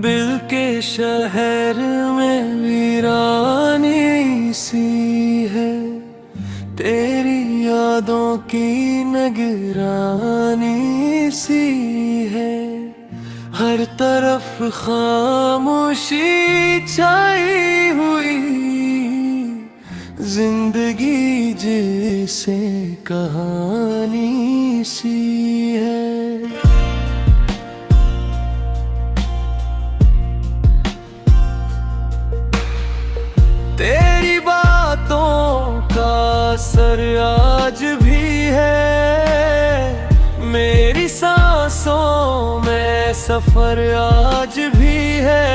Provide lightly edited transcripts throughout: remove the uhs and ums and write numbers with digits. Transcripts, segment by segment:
दिल के शहर में वीरानी सी है, तेरी यादों की निगरानी सी है। हर तरफ खामोशी छाई हुई, जिंदगी जैसे कहानी सी है। तेरी बातों का असर आज भी है, मेरी सांसों में सफर आज भी है।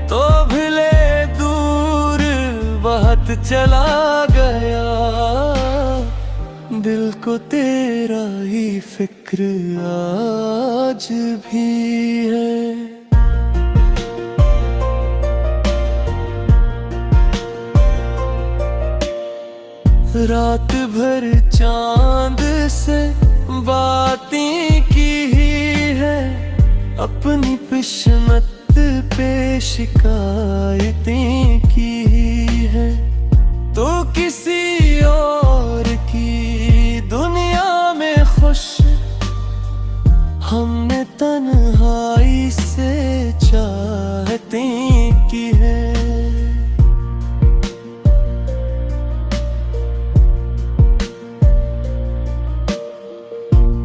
तो भले दूर बहुत चला गया, दिल को तेरा ही फिक्र आज भी है। रात भर चांद से बातें की है, अपनी किस्मत पे शिकायतें की है। तो किसी और की दुनिया में खुश, हमने तन्हाई से चाहतें की है।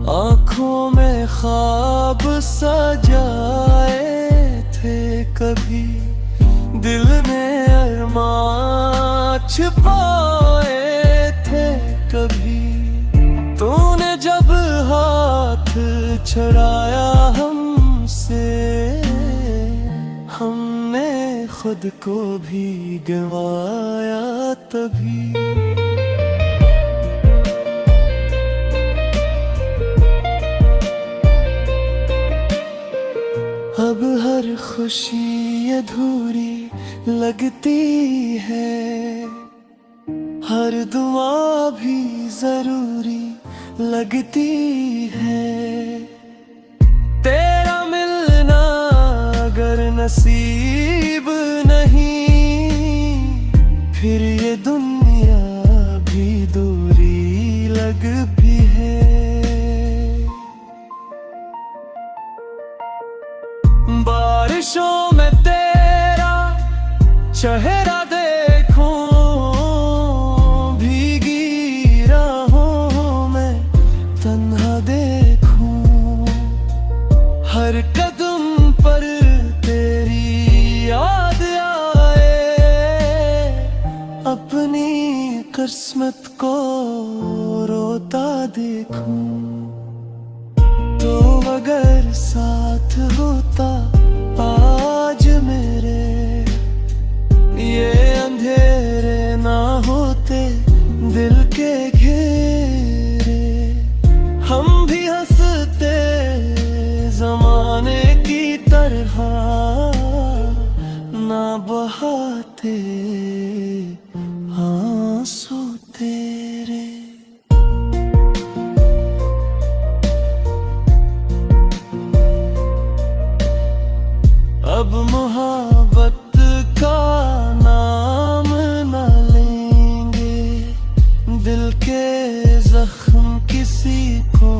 आँखों में ख्वाब सजाए थे कभी, दिल में अरमान छुपाए थे कभी। तूने जब हाथ छुड़ाया हमसे, हमने खुद को भी गंवाया तभी। अब हर खुशी अधूरी लगती है, हर दुआ भी जरूरी लगती है। तेरा मिलना अगर नसीब नहीं, फिर ये दुनिया भी दूरी लगती है। बारिशों में तेरा चेहरा देखूं, भीगी राहों में तन्हा देखूं। हर कदम पर तेरी याद आए, अपनी किस्मत को रोता देखूं। तो अगर साथ होता आज मेरे, ये अंधेरे ना होते दिल के घेरे। हम भी हंसते जमाने की तरह, ना बहाते आंसू तेरे। अब मोहब्बत का नाम न लेंगे, दिल के जख्म किसी को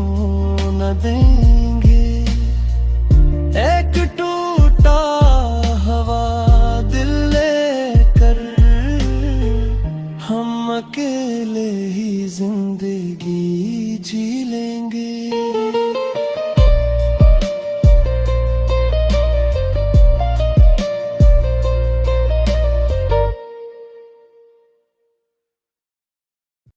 न देंगे। एक टूटा हवा दिल लेकर, हम अकेले ही जिंदगी